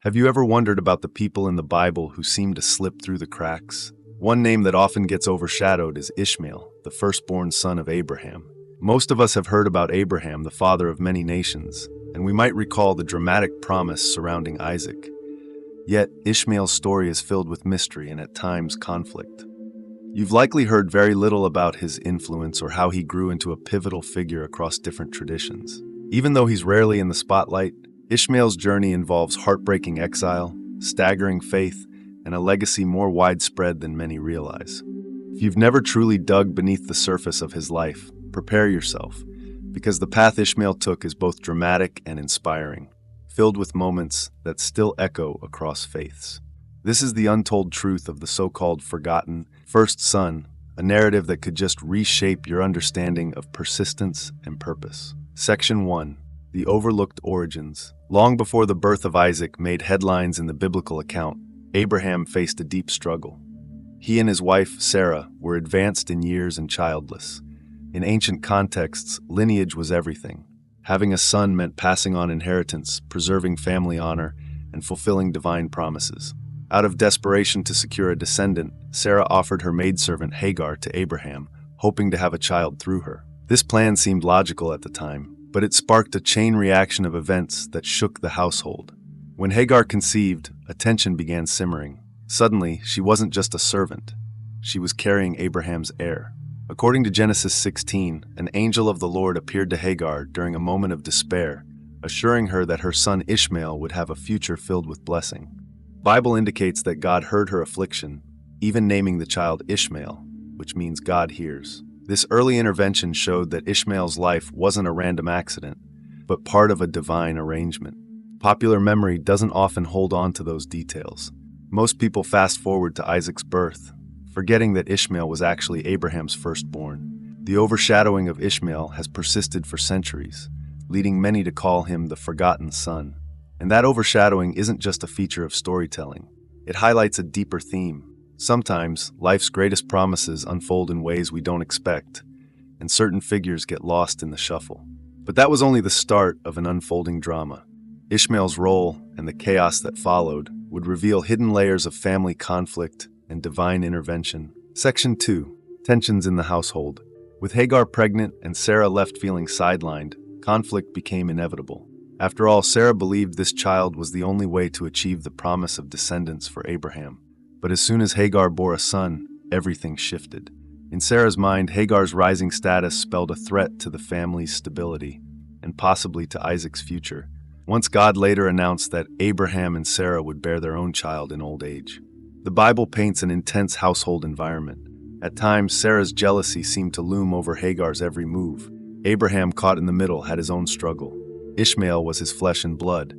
Have you ever wondered about the people in the Bible who seem to slip through the cracks? One name that often gets overshadowed is Ishmael, the firstborn son of Abraham. Most of us have heard about Abraham, the father of many nations, and we might recall the dramatic promise surrounding Isaac. Yet, Ishmael's story is filled with mystery and at times conflict. You've likely heard very little about his influence or how he grew into a pivotal figure across different traditions. Even though he's rarely in the spotlight, Ishmael's journey involves heartbreaking exile, staggering faith, and a legacy more widespread than many realize. If you've never truly dug beneath the surface of his life, prepare yourself, because the path Ishmael took is both dramatic and inspiring, filled with moments that still echo across faiths. This is the untold truth of the so-called forgotten first son, a narrative that could just reshape your understanding of persistence and purpose. Section 1. The Overlooked Origins. Long before the birth of Isaac made headlines in the biblical account, Abraham faced a deep struggle. He and his wife, Sarah, were advanced in years and childless. In ancient contexts, lineage was everything. Having a son meant passing on inheritance, preserving family honor, and fulfilling divine promises. Out of desperation to secure a descendant, Sarah offered her maidservant Hagar to Abraham, hoping to have a child through her. This plan seemed logical at the time, but it sparked a chain reaction of events that shook the household. When Hagar conceived, a tension began simmering. Suddenly, she wasn't just a servant. She was carrying Abraham's heir. According to Genesis 16, an angel of the Lord appeared to Hagar during a moment of despair, assuring her that her son Ishmael would have a future filled with blessing. The Bible indicates that God heard her affliction, even naming the child Ishmael, which means God hears. This early intervention showed that Ishmael's life wasn't a random accident, but part of a divine arrangement. Popular memory doesn't often hold on to those details. Most people fast forward to Isaac's birth, forgetting that Ishmael was actually Abraham's firstborn. The overshadowing of Ishmael has persisted for centuries, leading many to call him the forgotten son. And that overshadowing isn't just a feature of storytelling. It highlights a deeper theme. Sometimes, life's greatest promises unfold in ways we don't expect, and certain figures get lost in the shuffle. But that was only the start of an unfolding drama. Ishmael's role, and the chaos that followed, would reveal hidden layers of family conflict and divine intervention. Section 2. Tensions in the household. With Hagar pregnant and Sarah left feeling sidelined, conflict became inevitable. After all, Sarah believed this child was the only way to achieve the promise of descendants for Abraham. But as soon as Hagar bore a son, everything shifted. In Sarah's mind, Hagar's rising status spelled a threat to the family's stability, and possibly to Isaac's future. Once God later announced that Abraham and Sarah would bear their own child in old age. The Bible paints an intense household environment. At times, Sarah's jealousy seemed to loom over Hagar's every move. Abraham, caught in the middle, had his own struggle. Ishmael was his flesh and blood,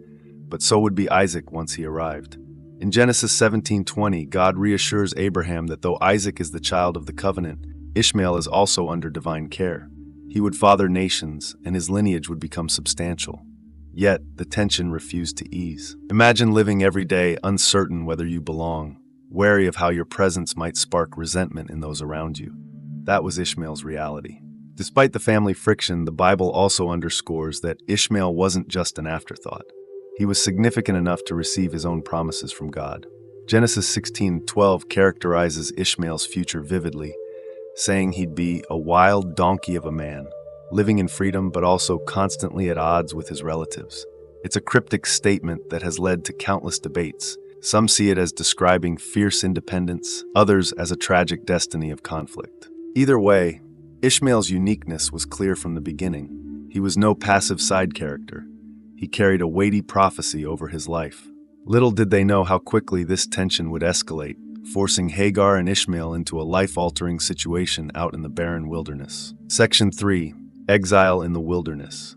but so would be Isaac once he arrived. In Genesis 17:20, God reassures Abraham that though Isaac is the child of the covenant, Ishmael is also under divine care. He would father nations, and his lineage would become substantial. Yet, the tension refused to ease. Imagine living every day uncertain whether you belong, wary of how your presence might spark resentment in those around you. That was Ishmael's reality. Despite the family friction, the Bible also underscores that Ishmael wasn't just an afterthought. He was significant enough to receive his own promises from God. Genesis 16:12 characterizes Ishmael's future vividly, saying he'd be a wild donkey of a man, living in freedom but also constantly at odds with his relatives. It's a cryptic statement that has led to countless debates. Some see it as describing fierce independence, others as a tragic destiny of conflict. Either way, Ishmael's uniqueness was clear from the beginning. He was no passive side character. He carried a weighty prophecy over his life. Little did they know how quickly this tension would escalate, forcing Hagar and Ishmael into a life-altering situation out in the barren wilderness. Section 3. Exile in the Wilderness.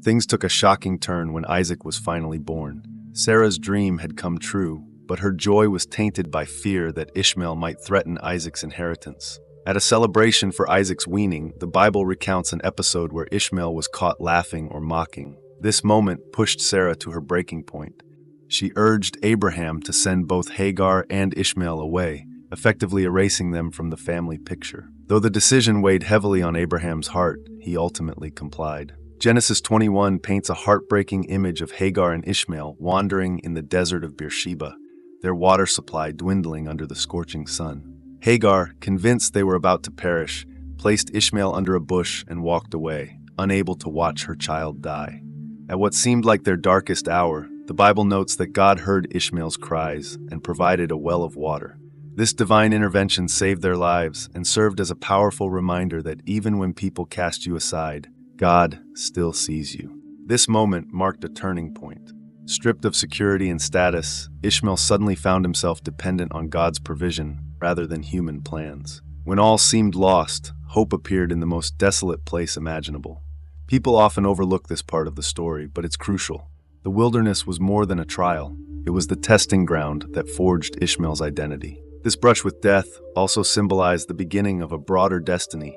Things took a shocking turn when Isaac was finally born. Sarah's dream had come true, but her joy was tainted by fear that Ishmael might threaten Isaac's inheritance. At a celebration for Isaac's weaning, the Bible recounts an episode where Ishmael was caught laughing or mocking. This moment pushed Sarah to her breaking point. She urged Abraham to send both Hagar and Ishmael away, effectively erasing them from the family picture. Though the decision weighed heavily on Abraham's heart, he ultimately complied. Genesis 21 paints a heartbreaking image of Hagar and Ishmael wandering in the desert of Beersheba, their water supply dwindling under the scorching sun. Hagar, convinced they were about to perish, placed Ishmael under a bush and walked away, unable to watch her child die. At what seemed like their darkest hour, the Bible notes that God heard Ishmael's cries and provided a well of water. This divine intervention saved their lives and served as a powerful reminder that even when people cast you aside, God still sees you. This moment marked a turning point. Stripped of security and status, Ishmael suddenly found himself dependent on God's provision rather than human plans. When all seemed lost, hope appeared in the most desolate place imaginable. People often overlook this part of the story, but it's crucial. The wilderness was more than a trial. It was the testing ground that forged Ishmael's identity. This brush with death also symbolized the beginning of a broader destiny,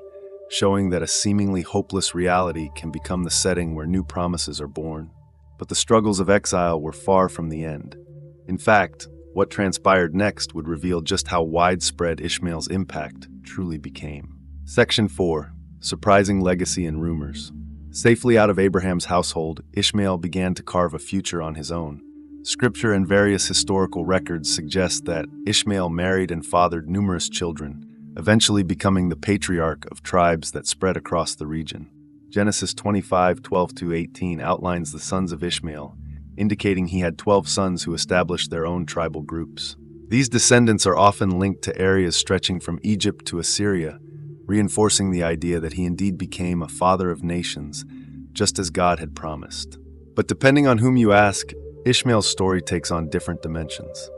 showing that a seemingly hopeless reality can become the setting where new promises are born. But the struggles of exile were far from the end. In fact, what transpired next would reveal just how widespread Ishmael's impact truly became. Section 4. Surprising Legacy and Rumors. Safely out of Abraham's household, Ishmael began to carve a future on his own. Scripture and various historical records suggest that Ishmael married and fathered numerous children, eventually becoming the patriarch of tribes that spread across the region. Genesis 25:12-18 outlines the sons of Ishmael, indicating he had 12 sons who established their own tribal groups. These descendants are often linked to areas stretching from Egypt to Assyria, reinforcing the idea that he indeed became a father of nations, just as God had promised. But depending on whom you ask, Ishmael's story takes on different dimensions.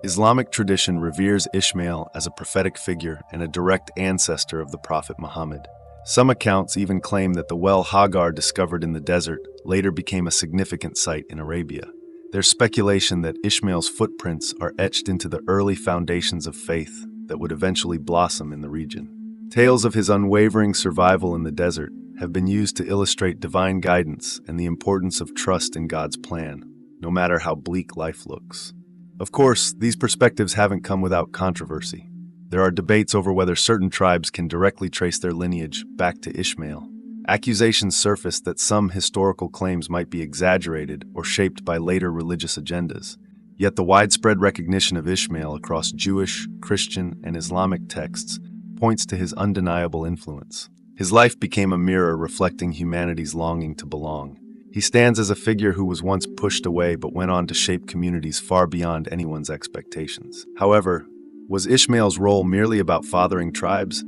Islamic tradition reveres Ishmael as a prophetic figure and a direct ancestor of the Prophet Muhammad. Some accounts even claim that the well Hagar discovered in the desert later became a significant site in Arabia. There's speculation that Ishmael's footprints are etched into the early foundations of faith that would eventually blossom in the region. Tales of his unwavering survival in the desert have been used to illustrate divine guidance and the importance of trust in God's plan, no matter how bleak life looks. Of course, these perspectives haven't come without controversy. There are debates over whether certain tribes can directly trace their lineage back to Ishmael. Accusations surface that some historical claims might be exaggerated or shaped by later religious agendas. Yet the widespread recognition of Ishmael across Jewish, Christian, and Islamic texts points to his undeniable influence. His life became a mirror reflecting humanity's longing to belong. He stands as a figure who was once pushed away but went on to shape communities far beyond anyone's expectations. However, was Ishmael's role merely about fathering tribes,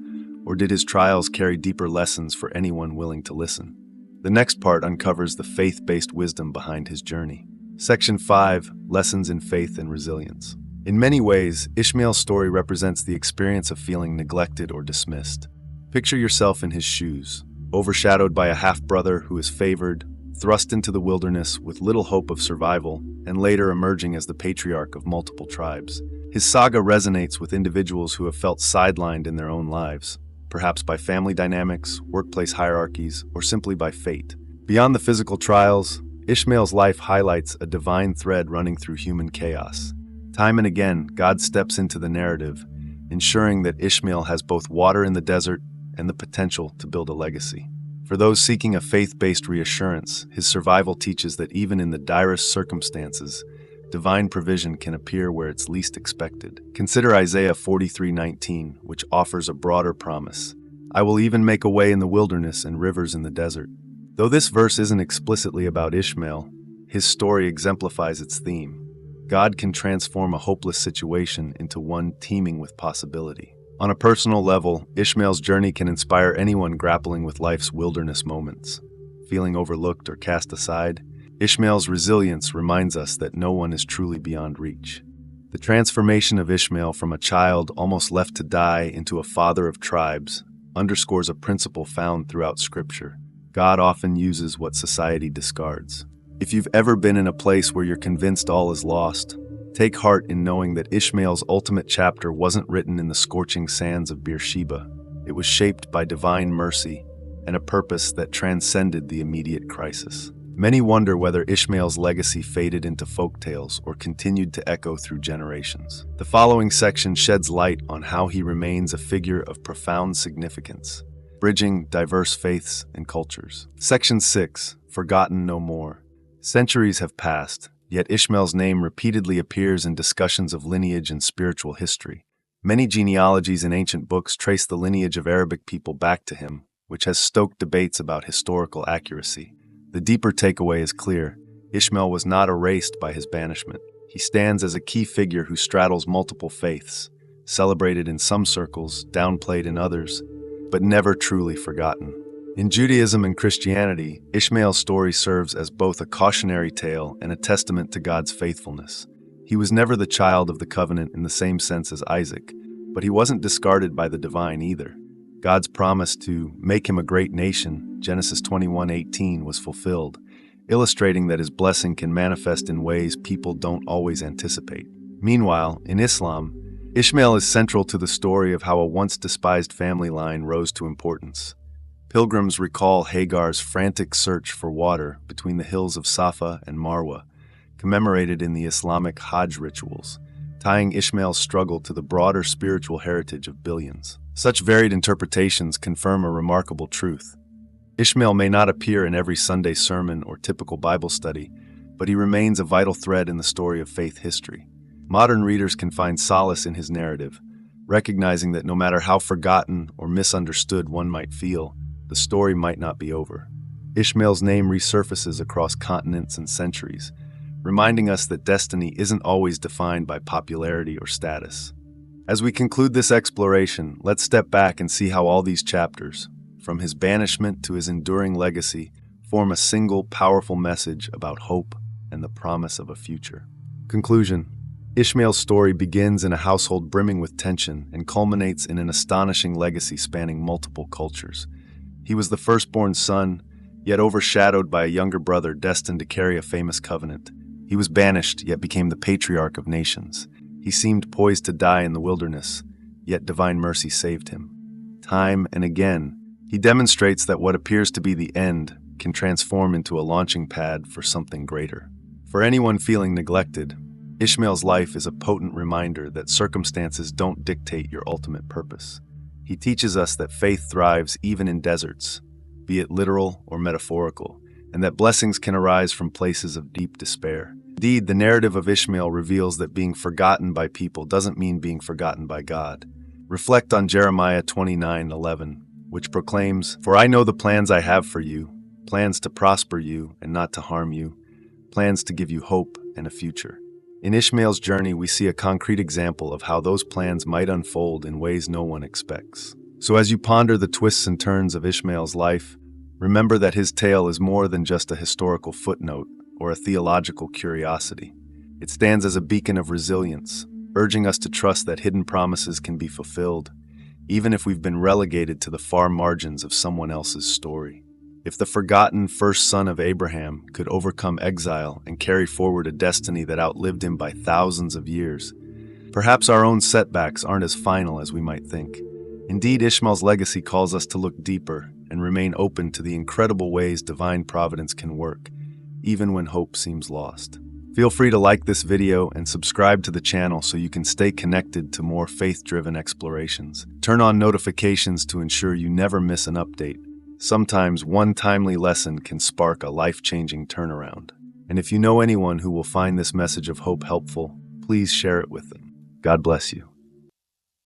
or did his trials carry deeper lessons for anyone willing to listen? The next part uncovers the faith-based wisdom behind his journey. Section 5. Lessons in Faith and Resilience. In many ways, Ishmael's story represents the experience of feeling neglected or dismissed. Picture yourself in his shoes, overshadowed by a half-brother who is favored, thrust into the wilderness with little hope of survival, and later emerging as the patriarch of multiple tribes. His saga resonates with individuals who have felt sidelined in their own lives, perhaps by family dynamics, workplace hierarchies, or simply by fate. Beyond the physical trials, Ishmael's life highlights a divine thread running through human chaos. Time and again, God steps into the narrative, ensuring that Ishmael has both water in the desert and the potential to build a legacy. For those seeking a faith-based reassurance, his survival teaches that even in the direst circumstances, divine provision can appear where it's least expected. Consider Isaiah 43:19, which offers a broader promise. I will even make a way in the wilderness and rivers in the desert. Though this verse isn't explicitly about Ishmael, his story exemplifies its theme. God can transform a hopeless situation into one teeming with possibility. On a personal level, Ishmael's journey can inspire anyone grappling with life's wilderness moments. Feeling overlooked or cast aside, Ishmael's resilience reminds us that no one is truly beyond reach. The transformation of Ishmael from a child almost left to die into a father of tribes underscores a principle found throughout Scripture. God often uses what society discards. If you've ever been in a place where you're convinced all is lost, take heart in knowing that Ishmael's ultimate chapter wasn't written in the scorching sands of Beersheba. It was shaped by divine mercy and a purpose that transcended the immediate crisis. Many wonder whether Ishmael's legacy faded into folktales or continued to echo through generations. The following section sheds light on how he remains a figure of profound significance, bridging diverse faiths and cultures. Section 6. Forgotten no more. Centuries have passed, yet Ishmael's name repeatedly appears in discussions of lineage and spiritual history. Many genealogies in ancient books trace the lineage of Arabic people back to him, which has stoked debates about historical accuracy. The deeper takeaway is clear. Ishmael was not erased by his banishment. He stands as a key figure who straddles multiple faiths, celebrated in some circles, downplayed in others, but never truly forgotten. In Judaism and Christianity, Ishmael's story serves as both a cautionary tale and a testament to God's faithfulness. He was never the child of the covenant in the same sense as Isaac, but he wasn't discarded by the divine either. God's promise to make him a great nation, Genesis 21:18, was fulfilled, illustrating that his blessing can manifest in ways people don't always anticipate. Meanwhile, in Islam, Ishmael is central to the story of how a once despised family line rose to importance. Pilgrims recall Hagar's frantic search for water between the hills of Safa and Marwa, commemorated in the Islamic Hajj rituals, tying Ishmael's struggle to the broader spiritual heritage of billions. Such varied interpretations confirm a remarkable truth. Ishmael may not appear in every Sunday sermon or typical Bible study, but he remains a vital thread in the story of faith history. Modern readers can find solace in his narrative, recognizing that no matter how forgotten or misunderstood one might feel, the story might not be over. Ishmael's name resurfaces across continents and centuries, reminding us that destiny isn't always defined by popularity or status. As we conclude this exploration, let's step back and see how all these chapters, from his banishment to his enduring legacy, form a single powerful message about hope and the promise of a future. Conclusion. Ishmael's story begins in a household brimming with tension and culminates in an astonishing legacy spanning multiple cultures. He was the firstborn son, yet overshadowed by a younger brother destined to carry a famous covenant. He was banished, yet became the patriarch of nations. He seemed poised to die in the wilderness, yet divine mercy saved him. Time and again, he demonstrates that what appears to be the end can transform into a launching pad for something greater. For anyone feeling neglected, Ishmael's life is a potent reminder that circumstances don't dictate your ultimate purpose. He teaches us that faith thrives even in deserts, be it literal or metaphorical, and that blessings can arise from places of deep despair. Indeed, the narrative of Ishmael reveals that being forgotten by people doesn't mean being forgotten by God. Reflect on Jeremiah 29:11, which proclaims, "For I know the plans I have for you, plans to prosper you and not to harm you, plans to give you hope and a future." In Ishmael's journey, we see a concrete example of how those plans might unfold in ways no one expects. So as you ponder the twists and turns of Ishmael's life, remember that his tale is more than just a historical footnote or a theological curiosity. It stands as a beacon of resilience, urging us to trust that hidden promises can be fulfilled, even if we've been relegated to the far margins of someone else's story. If the forgotten first son of Abraham could overcome exile and carry forward a destiny that outlived him by thousands of years, perhaps our own setbacks aren't as final as we might think. Indeed, Ishmael's legacy calls us to look deeper and remain open to the incredible ways divine providence can work, even when hope seems lost. Feel free to like this video and subscribe to the channel so you can stay connected to more faith-driven explorations. Turn on notifications to ensure you never miss an update. Sometimes one timely lesson can spark a life-changing turnaround. And if you know anyone who will find this message of hope helpful, please share it with them. God bless you.